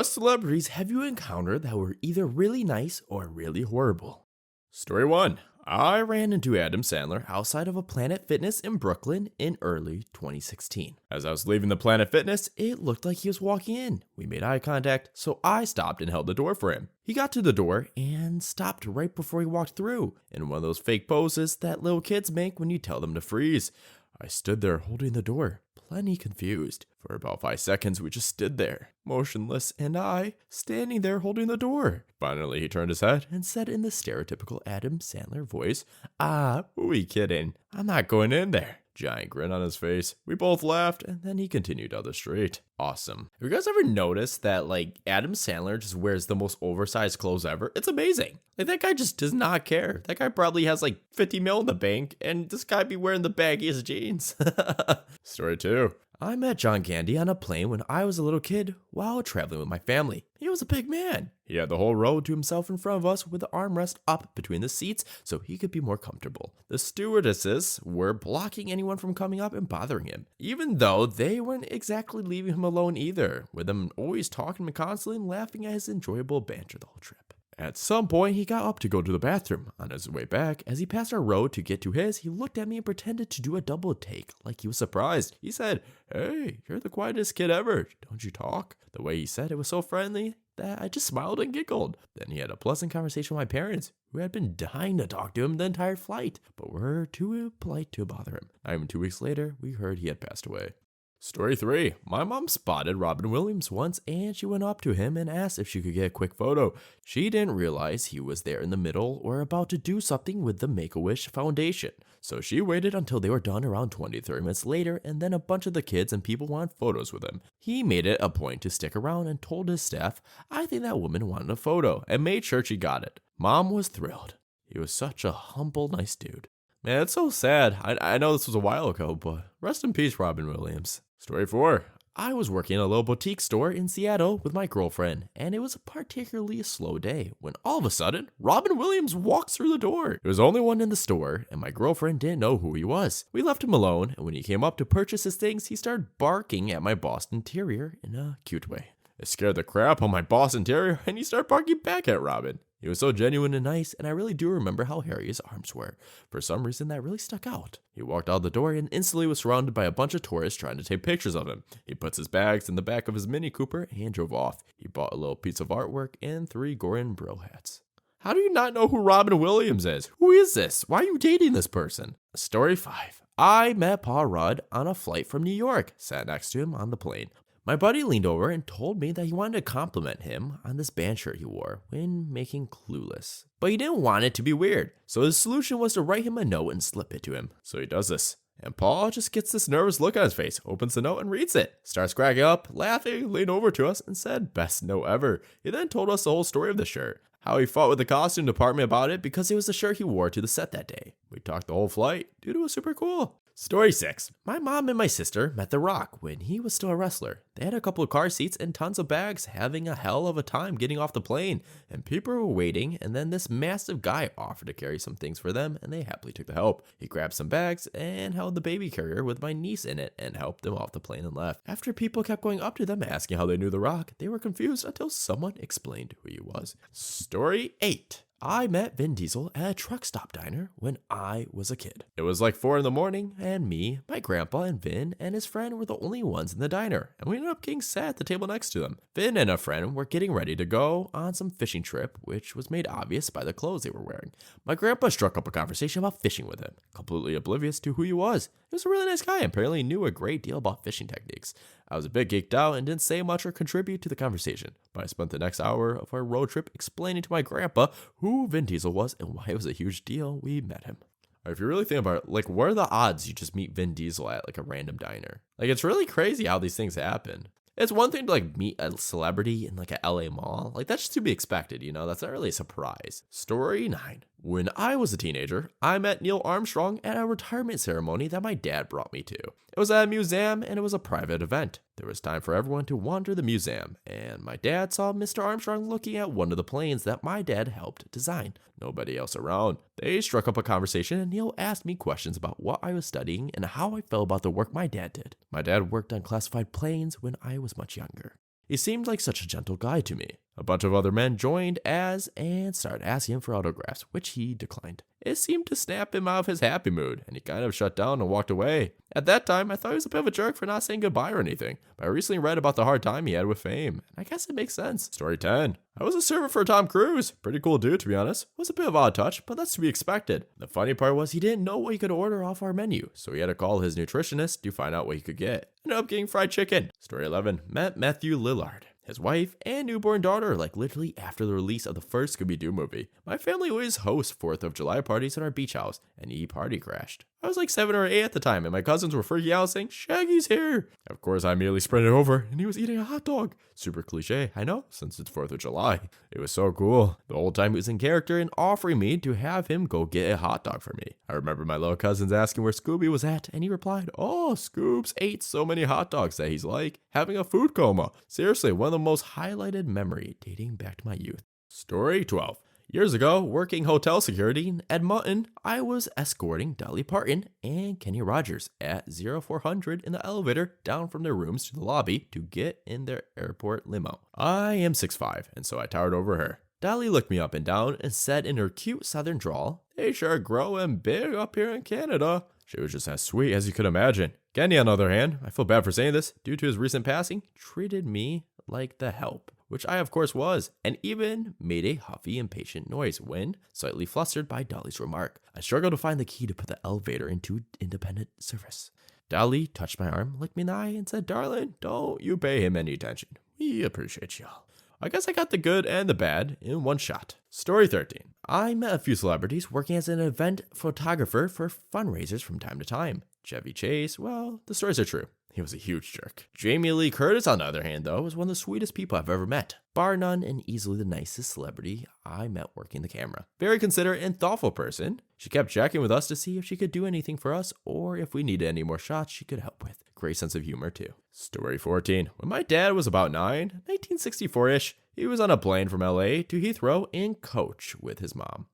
What celebrities have you encountered that were either really nice or really horrible? Story 1. I ran into Adam Sandler outside of a Planet Fitness in Brooklyn in early 2016. As I was leaving the Planet Fitness, it looked like he was walking in. We made eye contact, so I stopped and held the door for him. He got to the door and stopped right before he walked through, in one of those fake poses that little kids make when you tell them to freeze. I stood there holding the door, plenty confused. For about 5 seconds, we just stood there, motionless, and I, standing there holding the door. Finally, he turned his head and said in the stereotypical Adam Sandler voice, who are you kidding? I'm not going in there. Giant grin on his face. We both laughed, and then he continued down the street. Awesome. Have you guys ever noticed that, Adam Sandler just wears the most oversized clothes ever? It's amazing. That guy just does not care. That guy probably has 50 mil in the bank, and this guy be wearing the baggiest jeans. Story 2. I met John Candy on a plane when I was a little kid while traveling with my family. He was a big man. He had the whole row to himself in front of us with the armrest up between the seats so he could be more comfortable. The stewardesses were blocking anyone from coming up and bothering him, even though they weren't exactly leaving him alone either, with them always talking and constantly laughing at his enjoyable banter the whole trip. At some point, he got up to go to the bathroom. On his way back, as he passed our row to get to his, he looked at me and pretended to do a double take, like he was surprised. He said, "Hey, you're the quietest kid ever. Don't you talk?" The way he said it was so friendly that I just smiled and giggled. Then he had a pleasant conversation with my parents, who had been dying to talk to him the entire flight, but were too polite to bother him. Not even 2 weeks later, we heard he had passed away. Story 3. My mom spotted Robin Williams once and she went up to him and asked if she could get a quick photo. She didn't realize he was there in the middle or about to do something with the Make-A-Wish Foundation. So she waited until they were done around 20-30 minutes later, and then a bunch of the kids and people wanted photos with him. He made it a point to stick around and told his staff, "I think that woman wanted a photo," and made sure she got it. Mom was thrilled. He was such a humble, nice dude. Man, it's so sad. I know this was a while ago, but rest in peace, Robin Williams. Story 4. I was working in a little boutique store in Seattle with my girlfriend, and it was a particularly slow day when all of a sudden, Robin Williams walks through the door. There was only one in the store, and my girlfriend didn't know who he was. We left him alone, and when he came up to purchase his things, he started barking at my Boston Terrier in a cute way. It scared the crap out of my Boston Terrier, and he started barking back at Robin. He was so genuine and nice, and I really do remember how hairy his arms were. For some reason, that really stuck out. He walked out the door and instantly was surrounded by a bunch of tourists trying to take pictures of him. He puts his bags in the back of his Mini Cooper and drove off. He bought a little piece of artwork and 3 Gordon Brill hats. How do you not know who Robin Williams is? Who is this? Why are you dating this person? Story 5. I met Paul Rudd on a flight from New York, sat next to him on the plane. My buddy leaned over and told me that he wanted to compliment him on this band shirt he wore when making Clueless. But he didn't want it to be weird, so his solution was to write him a note and slip it to him. So he does this. And Paul just gets this nervous look on his face, opens the note and reads it. Starts cracking up, laughing, leaned over to us and said, "Best note ever." He then told us the whole story of the shirt. How he fought with the costume department about it because it was the shirt he wore to the set that day. We talked the whole flight. Dude, it was super cool. Story 6. My mom and my sister met The Rock when he was still a wrestler. They had a couple of car seats and tons of bags, having a hell of a time getting off the plane. And people were waiting, and then this massive guy offered to carry some things for them, and they happily took the help. He grabbed some bags and held the baby carrier with my niece in it and helped them off the plane and left. After people kept going up to them asking how they knew The Rock, they were confused until someone explained who he was. Story 8. I met Vin Diesel at a truck stop diner when I was a kid. It was like 4 a.m, and me, my grandpa, and Vin and his friend were the only ones in the diner, and we ended up getting sat at the table next to them. Vin and a friend were getting ready to go on some fishing trip, which was made obvious by the clothes they were wearing. My grandpa struck up a conversation about fishing with him, completely oblivious to who he was. He was a really nice guy and apparently knew a great deal about fishing techniques. I was a bit geeked out and didn't say much or contribute to the conversation, but I spent the next hour of our road trip explaining to my grandpa who Vin Diesel was and why it was a huge deal we met him. If you really think about it, what are the odds you just meet Vin Diesel at a random diner? It's really crazy how these things happen. It's one thing to meet a celebrity in a LA mall. That's just to be expected, that's not really a surprise. Story 9. When I was a teenager, I met Neil Armstrong at a retirement ceremony that my dad brought me to. It was at a museum and it was a private event. There was time for everyone to wander the museum, and my dad saw Mr. Armstrong looking at one of the planes that my dad helped design. Nobody else around. They struck up a conversation and Neil asked me questions about what I was studying and how I felt about the work my dad did. My dad worked on classified planes when I was much younger. He seemed like such a gentle guy to me. A bunch of other men joined and started asking him for autographs, which he declined. It seemed to snap him out of his happy mood, and he kind of shut down and walked away. At that time, I thought he was a bit of a jerk for not saying goodbye or anything, but I recently read about the hard time he had with fame, and I guess it makes sense. Story 10. I was a server for Tom Cruise. Pretty cool dude, to be honest. Was a bit of an odd touch, but that's to be expected. The funny part was he didn't know what he could order off our menu, so he had to call his nutritionist to find out what he could get. Ended up getting fried chicken. Story 11. Met Matthew Lillard, his wife, and newborn daughter, like literally after the release of the first Scooby-Doo movie. My family always hosts 4th of July parties at our beach house, and he party crashed. I was like 7 or 8 at the time, and my cousins were freaking out saying, Shaggy's here! Of course, I immediately sprinted over, and he was eating a hot dog. Super cliche, I know, since it's 4th of July. It was so cool. The whole time he was in character and offering me to have him go get a hot dog for me. I remember my little cousins asking where Scooby was at, and he replied, oh, Scoops ate so many hot dogs that he's like having a food coma. Seriously, one of the most highlighted memory dating back to my youth. Story 12. Years ago, working hotel security in Edmonton, I was escorting Dolly Parton and Kenny Rogers at 0400 in the elevator down from their rooms to the lobby to get in their airport limo. I am 6'5", and so I towered over her. Dolly looked me up and down and said in her cute southern drawl, they sure growing big up here in Canada. She was just as sweet as you could imagine. Kenny, on the other hand, I feel bad for saying this, due to his recent passing, treated me like the help, which I of course was, and even made a huffy, impatient noise when, slightly flustered by Dolly's remark, I struggled to find the key to put the elevator into independent service. Dolly touched my arm, licked me in the eye, and said, darling, don't you pay him any attention. We appreciate y'all. I guess I got the good and the bad in one shot. Story 13. I met a few celebrities working as an event photographer for fundraisers from time to time. Chevy Chase, well, the stories are true. He was a huge jerk. Jamie Lee Curtis, on the other hand, though, was one of the sweetest people I've ever met. Bar none, and easily the nicest celebrity I met working the camera. Very considerate and thoughtful person. She kept checking with us to see if she could do anything for us or if we needed any more shots she could help with. Great sense of humor, too. Story 14. When my dad was about 9, 1964-ish, he was on a plane from LA to Heathrow in coach with his mom.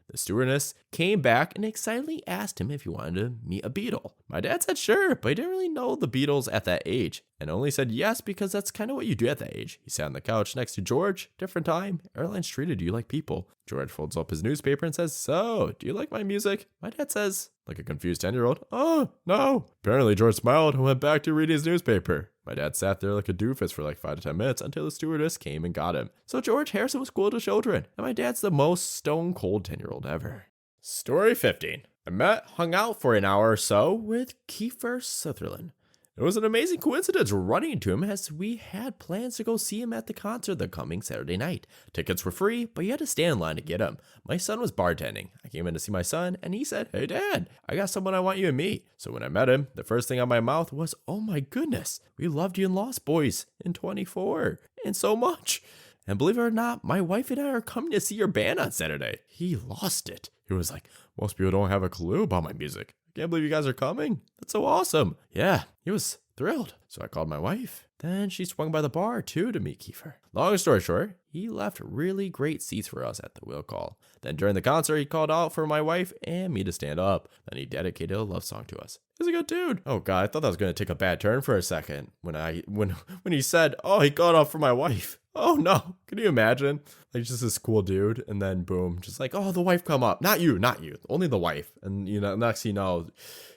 The stewardess came back and excitedly asked him if he wanted to meet a Beatle. My dad said sure, but he didn't really know the Beatles at that age, and only said yes because that's kind of what you do at that age. He sat on the couch next to George, different time. Airlines treated you like people. George folds up his newspaper and says, so, do you like my music? My dad says, like a confused 10-year-old, oh, no. Apparently George smiled and went back to read his newspaper. My dad sat there like a doofus for like 5 to 10 minutes until the stewardess came and got him. So George Harrison was cool to children, and my dad's the most stone cold 10-year-old ever. Story 15. I hung out for an hour or so with Kiefer Sutherland. It was an amazing coincidence running into him as we had plans to go see him at the concert the coming Saturday night. Tickets were free, but you had to stand in line to get them. My son was bartending. I came in to see my son, and he said, hey dad, I got someone I want you to meet. So when I met him, the first thing out of my mouth was, oh my goodness, we loved you in Lost Boys in 24, and so much. And believe it or not, my wife and I are coming to see your band on Saturday. He lost it. He was like, most people don't have a clue about my music. I can't believe you guys are coming. That's so awesome. Yeah, he was thrilled. So I called my wife. Then she swung by the bar too to meet Kiefer. Long story short, he left really great seats for us at the will call. Then during the concert, he called out for my wife and me to stand up. Then he dedicated a love song to us. He's a good dude. Oh god, I thought that was going to take a bad turn for a second when he said, oh, he called out for my wife. Oh no, can you imagine? Like just this cool dude, and then boom, just like, oh, the wife come up. Not you, only the wife. And next you know,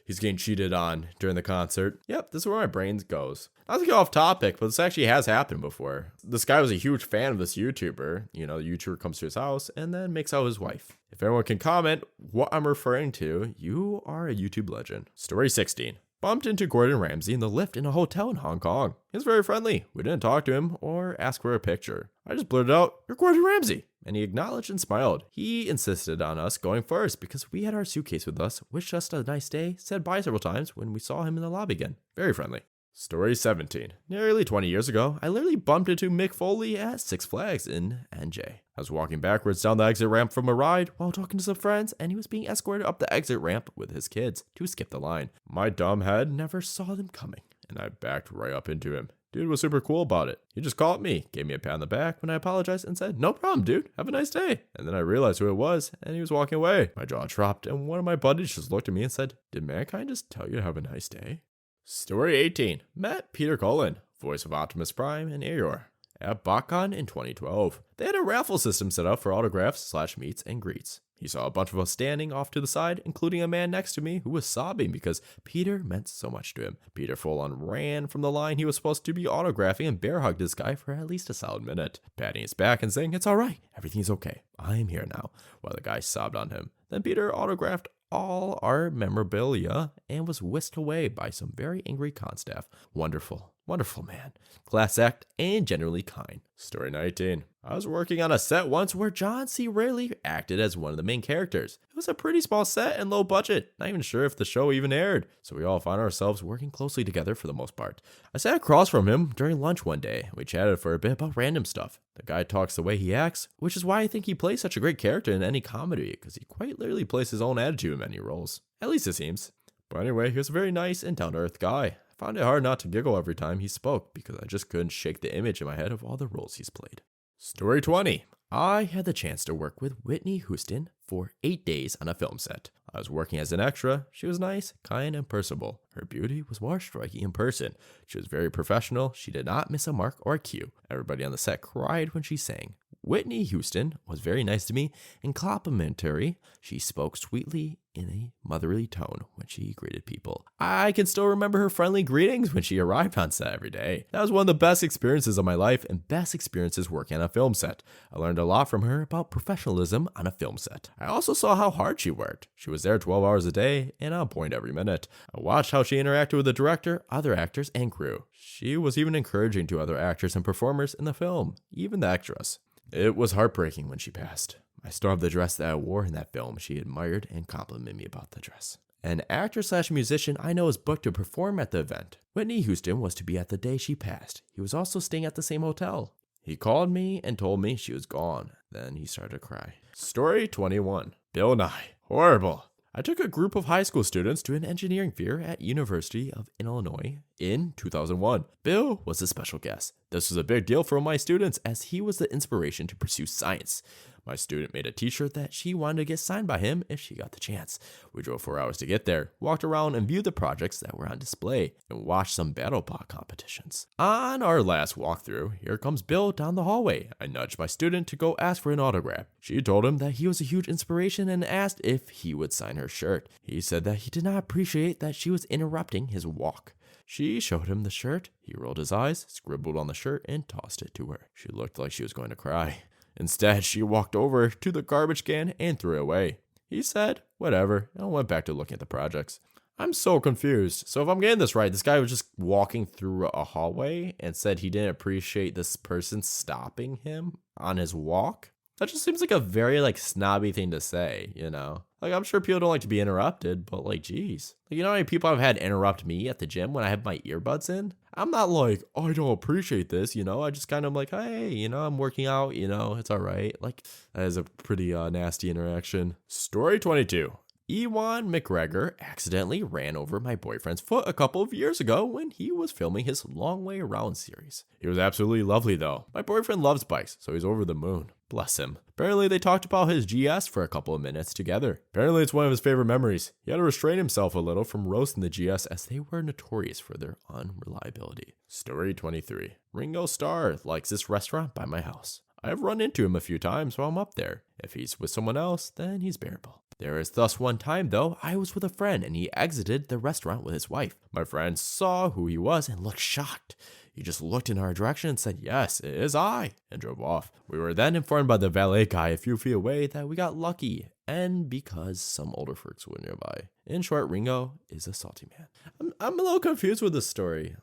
he's getting cheated on during the concert. Yep, this is where my brain goes. Not to get off topic, but this actually has happened before. This guy was a huge fan of this YouTuber. The YouTuber comes to his house and then makes out his wife. If anyone can comment what I'm referring to, you are a YouTube legend. Story 16. Bumped into Gordon Ramsay in the lift in a hotel in Hong Kong. He was very friendly. We didn't talk to him or ask for a picture. I just blurted out, you're Gordon Ramsay. And he acknowledged and smiled. He insisted on us going first because we had our suitcase with us, wished us a nice day, said bye several times when we saw him in the lobby again. Very friendly. Story 17. Nearly 20 years ago, I literally bumped into Mick Foley at Six Flags in NJ. I was walking backwards down the exit ramp from a ride while talking to some friends, and he was being escorted up the exit ramp with his kids to skip the line. My dumb head never saw them coming, and I backed right up into him. Dude was super cool about it. He just called me, gave me a pat on the back when I apologized, and said, no problem, dude. Have a nice day. And then I realized who it was, and he was walking away. My jaw dropped, and one of my buddies just looked at me and said, did mankind just tell you to have a nice day? Story 18. Met Peter Cullen, voice of Optimus Prime and Eeyore. at BotCon in 2012. They had a raffle system set up for autographs/meets and greets. He saw a bunch of us standing off to the side, including a man next to me who was sobbing because Peter meant so much to him. Peter full on ran from the line he was supposed to be autographing and bear hugged this guy for at least a solid minute, patting his back and saying, "It's alright, everything's okay, I'm here now," while the guy sobbed on him. Then Peter autographed all our memorabilia and was whisked away by some very angry con staff. Wonderful man. Class act and generally kind. Story 19. I was working on a set once where John C. Reilly acted as one of the main characters. It was a pretty small set and low budget. Not even sure if the show even aired, so we all found ourselves working closely together for the most part. I sat across from him during lunch one day. We chatted for a bit about random stuff. The guy talks the way he acts, which is why I think he plays such a great character in any comedy, because he quite literally plays his own attitude in many roles. At least it seems. But anyway, he was a very nice and down-to-earth guy. I found it hard not to giggle every time he spoke because I just couldn't shake the image in my head of all the roles he's played. Story 20. I had the chance to work with Whitney Houston for 8 days on a film set. I was working as an extra. She was nice, kind, and personable. Her beauty was more striking in person. She was very professional. She did not miss a mark or a cue. Everybody on the set cried when she sang. Whitney Houston was very nice to me and complimentary. She spoke sweetly in a motherly tone when she greeted people. I can still remember her friendly greetings when she arrived on set every day. That was one of the best experiences of my life and best experiences working on a film set. I learned a lot from her about professionalism on a film set. I also saw how hard she worked. She was there 12 hours a day and on point every minute. I watched how she interacted with the director, other actors, and crew. She was even encouraging to other actors and performers in the film, even the extras. It was heartbreaking when she passed. I still have the dress that I wore in that film. She admired and complimented me about the dress. An actor/musician I know is booked to perform at the event. Whitney Houston was to be at the day she passed. He was also staying at the same hotel. He called me and told me she was gone. Then he started to cry. Story 21. Bill Nye. Horrible. I took a group of high school students to an engineering fair at University of Illinois in 2001. Bill was a special guest. This was a big deal for my students as he was the inspiration to pursue science. My student made a t-shirt that she wanted to get signed by him if she got the chance. We drove 4 hours to get there, walked around and viewed the projects that were on display, and watched some battle bot competitions. On our last walkthrough, here comes Bill down the hallway. I nudged my student to go ask for an autograph. She told him that he was a huge inspiration and asked if he would sign her shirt. He said that he did not appreciate that she was interrupting his walk. She showed him the shirt. He rolled his eyes, scribbled on the shirt, and tossed it to her. She looked like she was going to cry. Instead, she walked over to the garbage can and threw it away. He said, whatever, and went back to looking at the projects. I'm so confused. So if I'm getting this right, this guy was just walking through a hallway and said he didn't appreciate this person stopping him on his walk? That just seems like a very snobby thing to say, you know? I'm sure people don't like to be interrupted, but geez. You know how many people I've had interrupt me at the gym when I have my earbuds in? I'm not I don't appreciate this, I just kind of hey, I'm working out, it's all right. That is a pretty nasty interaction. Story 22. Ewan McGregor accidentally ran over my boyfriend's foot a couple of years ago when he was filming his Long Way Around series. He was absolutely lovely though. My boyfriend loves bikes, so he's over the moon. Bless him. Apparently they talked about his GS for a couple of minutes together. Apparently it's one of his favorite memories. He had to restrain himself a little from roasting the GS as they were notorious for their unreliability. Story 23. Ringo Starr likes this restaurant by my house. I've run into him a few times while I'm up there. If he's with someone else, then he's bearable. There is thus one time, though, I was with a friend and he exited the restaurant with his wife. My friend saw who he was and looked shocked. He just looked in our direction and said, "Yes, it is I," and drove off. We were then informed by the valet guy a few feet away that we got lucky, and because some older folks were nearby. In short, Ringo is a salty man. I'm a little confused with this story.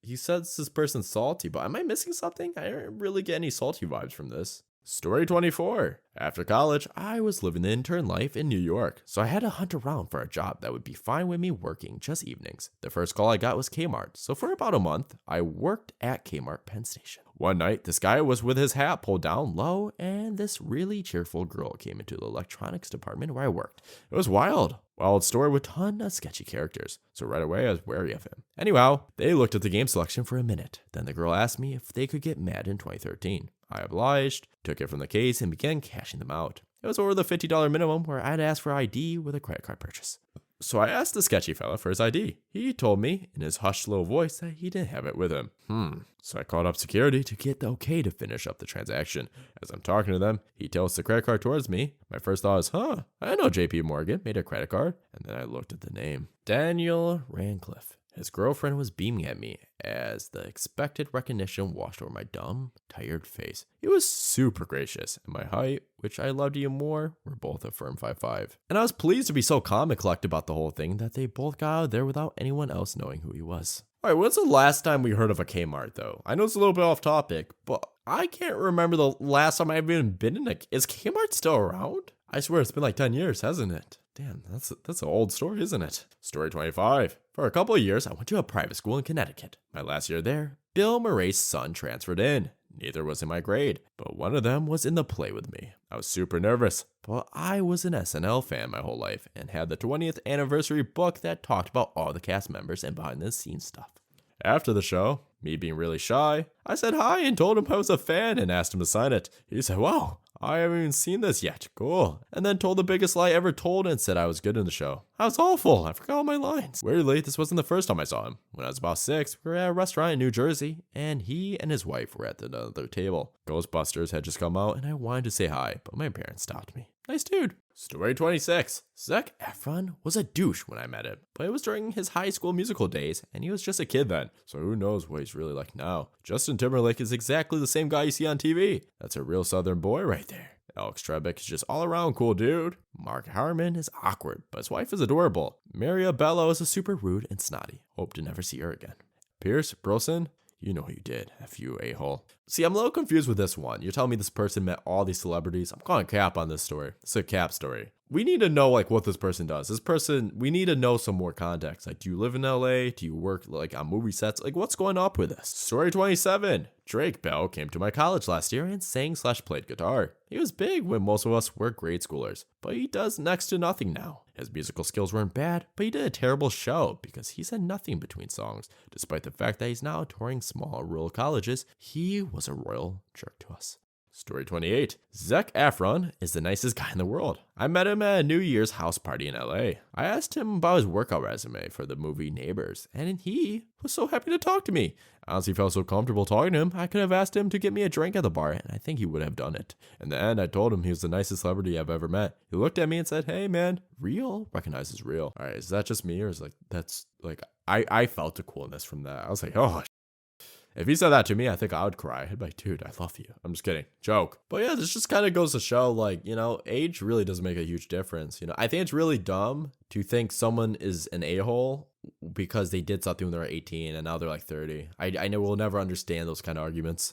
He says this person's salty, but am I missing something? I don't really get any salty vibes from this. Story 24. After college, I was living the intern life in New York, so I had to hunt around for a job that would be fine with me working just evenings. The first call I got was Kmart, so for about a month, I worked at Kmart Penn Station. One night, this guy was with his hat pulled down low, and this really cheerful girl came into the electronics department where I worked. It was wild. Wild store with a ton of sketchy characters, so right away I was wary of him. Anyhow, they looked at the game selection for a minute. Then the girl asked me if they could get Madden 2013. I obliged, took it from the case, and began cashing them out. It was over the $50 minimum where I had asked for ID with a credit card purchase. So I asked the sketchy fella for his ID. He told me in his hushed little voice that he didn't have it with him. So I called up security to get the okay to finish up the transaction. As I'm talking to them, he tilts the credit card towards me. My first thought is, I know JP Morgan made a credit card. And then I looked at the name. Daniel Radcliffe. His girlfriend was beaming at me as the expected recognition washed over my dumb, tired face. He was super gracious, and my height, which I loved even more, were both a firm 5'5". And I was pleased to be so calm and collected about the whole thing that they both got out of there without anyone else knowing who he was. Alright, when's the last time we heard of a Kmart though? I know it's a little bit off topic, but I can't remember the last time I've even been in a... Is Kmart still around? I swear it's been like 10 years, hasn't it? Damn, that's an old story, isn't it? Story 25. For a couple of years, I went to a private school in Connecticut. My last year there, Bill Murray's son transferred in. Neither was in my grade, but one of them was in the play with me. I was super nervous, but I was an SNL fan my whole life and had the 20th anniversary book that talked about all the cast members and behind the scenes stuff. After the show, me being really shy, I said hi and told him I was a fan and asked him to sign it. He said, wow, I haven't even seen this yet. Cool. And then told the biggest lie ever told and said I was good in the show. I was awful. I forgot all my lines. Weirdly, this wasn't the first time I saw him. When I was about 6, we were at a restaurant in New Jersey, and he and his wife were at another table. Ghostbusters had just come out, and I wanted to say hi, but my parents stopped me. Nice dude. Story 26. Zac Efron was a douche when I met him, but it was during his high school musical days, and he was just a kid then, so who knows what he's really like now. Justin Timberlake is exactly the same guy you see on TV. That's a real southern boy right there. Alex Trebek is just all around cool dude. Mark Harmon is awkward, but his wife is adorable. Maria Bello is a super rude and snotty. Hope to never see her again. Pierce Brosnan, you know what you did, F you a-hole. See, I'm a little confused with this one. You're telling me this person met all these celebrities. I'm calling cap on this story. It's a cap story. We need to know what this person does. We need to know some more context. Do you live in LA? Do you work on movie sets? What's going on with this? Story 27. Drake Bell came to my college last year and sang/played guitar. He was big when most of us were grade schoolers, but he does next to nothing now. His musical skills weren't bad, but he did a terrible show because he said nothing between songs. Despite the fact that he's now touring small rural colleges, he was a royal jerk to us. Story 28. Zac Efron is the nicest guy in the world. I met him at a New Year's house party in LA. I asked him about his workout resume for the movie Neighbors, and he was so happy to talk to me. I honestly felt so comfortable talking to him, I could have asked him to get me a drink at the bar, and I think he would have done it. In the end, I told him he was the nicest celebrity I've ever met. He looked at me and said, hey man, real recognizes real. Alright, is that just me, or is I felt the coolness from that. I was like, oh, if he said that to me, I think I would cry. I'd be like, dude, I love you. I'm just kidding. Joke. But yeah, this just kind of goes to show, age really doesn't make a huge difference. I think it's really dumb to think someone is an a-hole because they did something when they were 18 and now they're 30. I know we'll never understand those kind of arguments.